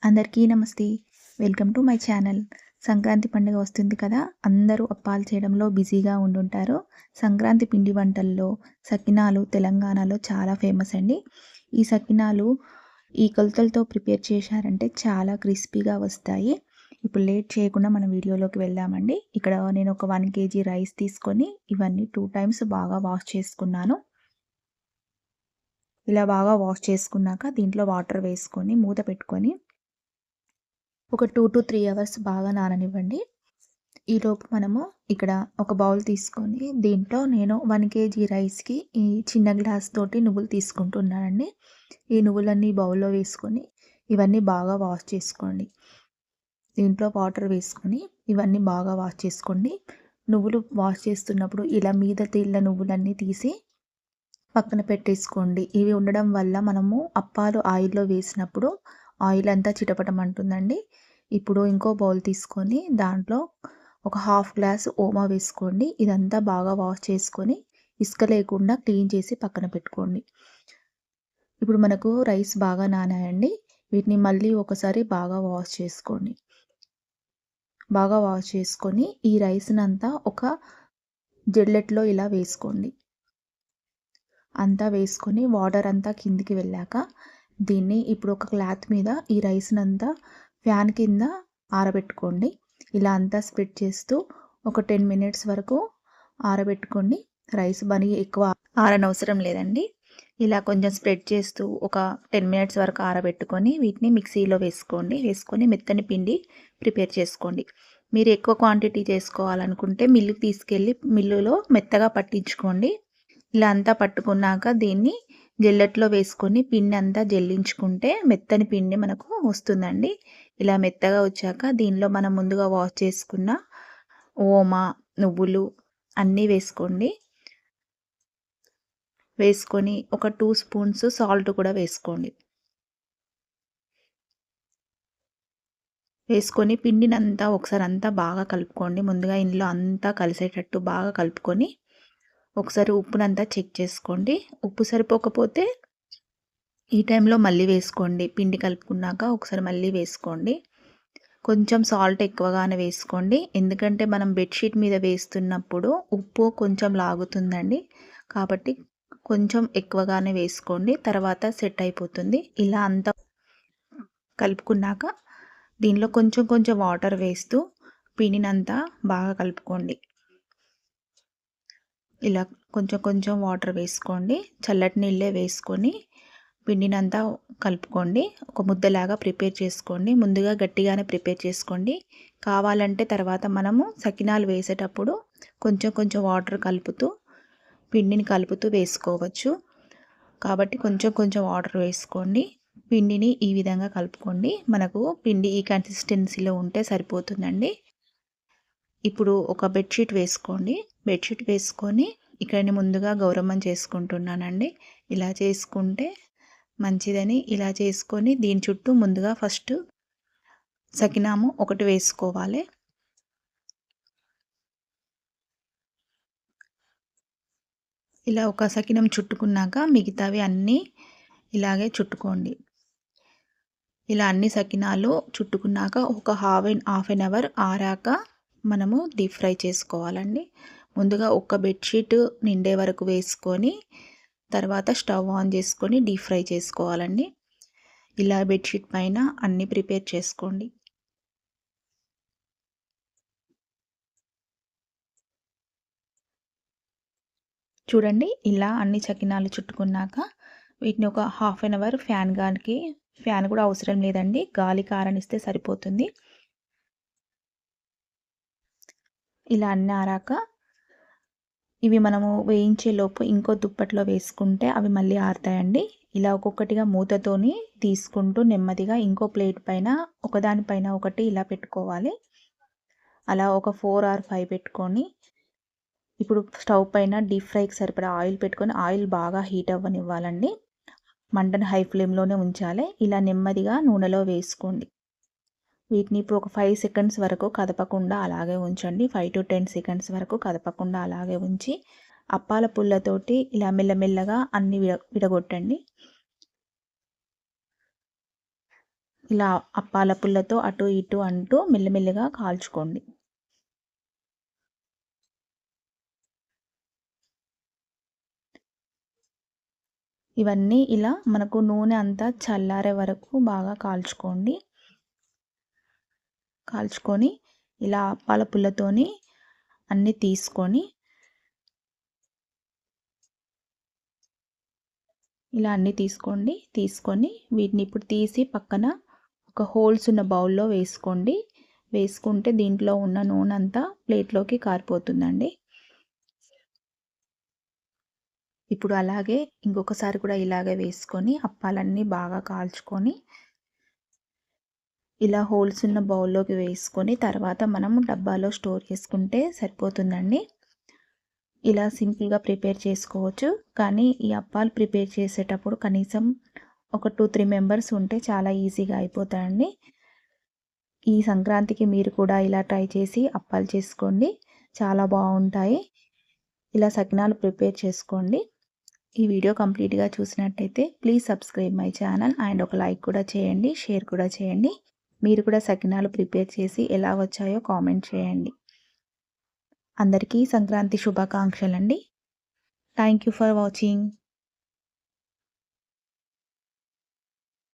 అందరికీ నమస్తే. Welcome to my channel. Sankranti పండుగ వస్తుంది కదా! అందరూ అప్పాలు చేయడంలో బిజీగా ఉండుంటారు. సంక్రాంతి పిండి వంటల్లో సకినాలు తెలంగాణలో చాలా ఫేమస్ అండి. ఈ సకినాలు ఈ కొలతలతో ప్రిపేర్ చేశారంటే చాలా క్రిస్పీగా వస్తాయి. ఇప్పుడు లేట్ చేయకుండా మనం వీడియోలోకి వెళ్దామండి. ఇక్కడ నేను ఒక 1 కేజీ రైస్ తీసుకొని ఇవన్నీ 2 టైమ్స్ బాగా వాష్ చేసుకున్నాను. ఇలా బాగా వాష్ చేసుకున్నాక దీంట్లో వాటర్ వేసుకొని మూత పెట్టుకొని ఒక 2-3 అవర్స్ బాగా నాననివ్వండి. ఈలోపు మనము ఇక్కడ ఒక బౌల్ తీసుకొని దీంట్లో నేను 1 కేజీ రైస్‌కి ఈ చిన్న గ్లాస్ తోటి నువ్వులు తీసుకుంటున్నానండి. ఈ నువ్వులన్నీ బౌల్‌లో వేసుకొని ఇవన్నీ బాగా వాష్ చేసుకోండి. దీంట్లో వాటర్ వేసుకొని ఇవన్నీ బాగా వాష్ చేసుకోండి. నువ్వులు వాష్ చేస్తున్నప్పుడు ఇలా మీద తేలిన నువ్వులన్నీ తీసి పక్కన పెట్టేసుకోండి. ఇవి ఉండడం వల్ల మనము అప్పాలు ఆయిల్‌లో వేసినప్పుడు ఆయిల్ అంతా చిటపటమంటుందండి. ఇప్పుడు ఇంకో బౌల్ తీసుకొని దాంట్లో ఒక హాఫ్ గ్లాస్ ఓమా వేసుకోండి. ఇదంతా బాగా వాష్ చేసుకొని ఇసుక లేకుండా క్లీన్ చేసి పక్కన పెట్టుకోండి. ఇప్పుడు మనకు రైస్ బాగా నానాయండి. వీటిని మళ్ళీ ఒకసారి బాగా వాష్ చేసుకోండి. బాగా వాష్ చేసుకొని ఈ రైస్‌నంతా ఒక జల్లెడలో ఇలా వేసుకోండి. అంతా వేసుకొని వాటర్ అంతా కిందికి వెళ్ళాక దీన్ని ఇప్పుడు ఒక క్లాత్ మీద ఈ రైస్‌నంతా ఫ్యాన్ కింద ఆరబెట్టుకోండి. ఇలా అంతా స్ప్రెడ్ చేస్తూ ఒక 10 మినిట్స్ వరకు ఆరబెట్టుకోండి. రైస్ మరీ ఎక్కువ ఆరనవసరం లేదండి. ఇలా కొంచెం స్ప్రెడ్ చేస్తూ ఒక 10 మినిట్స్ వరకు ఆరబెట్టుకొని వీటిని మిక్సీలో వేసుకోండి. వేసుకొని మెత్తని పిండి ప్రిపేర్ చేసుకోండి. మీరు ఎక్కువ క్వాంటిటీ చేసుకోవాలనుకుంటే మిల్లుకి తీసుకెళ్ళి మిల్లులో మెత్తగా పట్టించుకోండి. ఇలా అంతా పట్టుకున్నాక దీన్ని జల్లెడలో వేసుకొని పిండి అంతా జల్లించుకుంటే మెత్తని పిండి మనకు వస్తుందండి. ఇలా మెత్తగా వచ్చాక దీనిలో మనం ముందుగా వాష్ చేసుకున్న ఓమా, నువ్వులు అన్నీ వేసుకోండి. వేసుకొని ఒక 2 స్పూన్స్ సాల్ట్ కూడా వేసుకోండి. వేసుకొని పిండినంతా ఒకసారి అంతా బాగా కలుపుకోండి. ముందుగా ఇందులో అంతా కలిసేటట్టు బాగా కలుపుకొని ఒకసారి ఉప్పునంతా చెక్ చేసుకోండి. ఉప్పు సరిపోకపోతే ఈ టైంలో మళ్ళీ వేసుకోండి. పిండి కలుపుకున్నాక ఒకసారి మళ్ళీ వేసుకోండి. కొంచెం సాల్ట్ ఎక్కువగానే వేసుకోండి. ఎందుకంటే మనం బెడ్‌షీట్ మీద వేస్తున్నప్పుడు ఉప్పు కొంచెం లాగుతుందండి. కాబట్టి కొంచెం ఎక్కువగానే వేసుకోండి. తర్వాత సెట్ అయిపోతుంది. ఇలా అంతా కలుపుకున్నాక దీనిలో కొంచెం కొంచెం వాటర్ వేస్తూ పిండినంతా బాగా కలుపుకోండి. ఇలా కొంచెం కొంచెం వాటర్ వేసుకోండి. చల్లటి నీళ్ళే వేసుకొని పిండినంతా కలుపుకోండి. ఒక ముద్దలాగా ప్రిపేర్ చేసుకోండి. ముందుగా గట్టిగానే ప్రిపేర్ చేసుకోండి. కావాలంటే తర్వాత మనము సకినాలు వేసేటప్పుడు కొంచెం కొంచెం వాటర్ కలుపుతూ పిండిని కలుపుతూ వేసుకోవచ్చు. కాబట్టి కొంచెం కొంచెం వాటర్ వేసుకోండి. పిండిని ఈ విధంగా కలుపుకోండి. మనకు పిండి ఈ కన్సిస్టెన్సీలో ఉంటే సరిపోతుందండి. ఇప్పుడు ఒక బెడ్‌షీట్ వేసుకోండి. బెడ్‌షీట్ వేసుకొని ఇక్కడ నేను ముందుగా గౌరమ్మని చేసుకుంటున్నానండి. ఇలా చేసుకుంటే మంచిదని ఇలా చేసుకొని దీని చుట్టూ ముందుగా ఫస్ట్ సకినాము ఒకటి వేసుకోవాలి. ఇలా ఒక సకినం చుట్టుకున్నాక మిగతావి అన్నీ ఇలాగే చుట్టుకోండి. ఇలా అన్ని సకినాలు చుట్టుకున్నాక ఒక హాఫ్ ఎన్ అవర్ ఆరాక మనము డీప్ ఫ్రై చేసుకోవాలండి. ముందుగా ఒక బెడ్‌షీట్ నిండే వరకు వేసుకొని తర్వాత స్టవ్ ఆన్ చేసుకొని డీప్ ఫ్రై చేసుకోవాలండి. ఇలా బెడ్‌షీట్ పైన అన్నీ ప్రిపేర్ చేసుకోండి. చూడండి ఇలా అన్ని సకినాలు చుట్టుకున్నాక వీటిని ఒక హాఫ్ ఎన్ అవర్ ఫ్యాన్ కూడా అవసరం లేదండి. గాలికి ఆరనిస్తే సరిపోతుంది. ఇలా అన్నీ ఆరాక ఇవి మనము వేయించేలోపు ఇంకో దుప్పట్లో వేసుకుంటే అవి మళ్ళీ ఆరుతాయండి. ఇలా ఒక్కొక్కటిగా మూతతోని తీసుకుంటూ నెమ్మదిగా ఇంకో ప్లేట్ పైన ఒకదానిపైన ఒకటి ఇలా పెట్టుకోవాలి. అలా ఒక 4 ఆర్ 5 పెట్టుకొని ఇప్పుడు స్టవ్ పైన డీప్ ఫ్రైకి సరిపడా ఆయిల్ పెట్టుకొని ఆయిల్ బాగా హీట్ అవ్వనివ్వాలండి. మంటను హై ఫ్లేమ్‌లోనే ఉంచాలి. ఇలా నెమ్మదిగా నూనెలో వేసుకోండి. వీటిని ఇప్పుడు ఒక 5 సెకండ్స్ వరకు కదపకుండా అలాగే ఉంచండి. 5-10 సెకండ్స్ వరకు కదపకుండా అలాగే ఉంచి అప్పాల పుల్లతోటి ఇలా మెల్లమెల్లగా అన్నీ విడగొట్టండి. ఇలా అప్పాల పుల్లతో అటు ఇటు అంటూ మెల్లిమెల్లిగా కాల్చుకోండి. ఇవన్నీ ఇలా మనకు నూనె అంతా చల్లారే వరకు బాగా కాల్చుకోండి. కాల్చుకొని ఇలా అప్పాల పుల్లతోని అన్నీ తీసుకొని ఇలా అన్నీ తీసుకోండి. తీసుకొని వీటిని ఇప్పుడు తీసి పక్కన ఒక హోల్స్ ఉన్న బౌల్లో వేసుకోండి. వేసుకుంటే దీంట్లో ఉన్న నూనె అంతా ప్లేట్లోకి కారిపోతుందండి. ఇప్పుడు అలాగే ఇంకొకసారి కూడా ఇలాగే వేసుకొని అప్పాలన్నీ బాగా కాల్చుకొని ఇలా హోల్స్ ఉన్న బౌల్లోకి వేసుకొని తర్వాత మనం డబ్బాలో స్టోర్ చేసుకుంటే సరిపోతుందండి. ఇలా సింపుల్గా ప్రిపేర్ చేసుకోవచ్చు. కానీ ఈ అప్పాలు ప్రిపేర్ చేసేటప్పుడు కనీసం ఒక 2-3 మెంబర్స్ ఉంటే చాలా ఈజీగా అయిపోతాయండి. ఈ సంక్రాంతికి మీరు కూడా ఇలా ట్రై చేసి అప్పాలు చేసుకోండి, చాలా బాగుంటాయి. ఇలా సకినాలు ప్రిపేర్ చేసుకోండి. ఈ వీడియో కంప్లీట్గా చూసినట్టయితే please subscribe my channel and ఒక లైక్ కూడా చేయండి, షేర్ కూడా చేయండి. మీరు కూడా సకినాలు ప్రిపేర్ చేసి ఎలా వచ్చాయో కామెంట్ చేయండి. అందరికీ సంక్రాంతి శుభాకాంక్షలండి. Thank you for watching.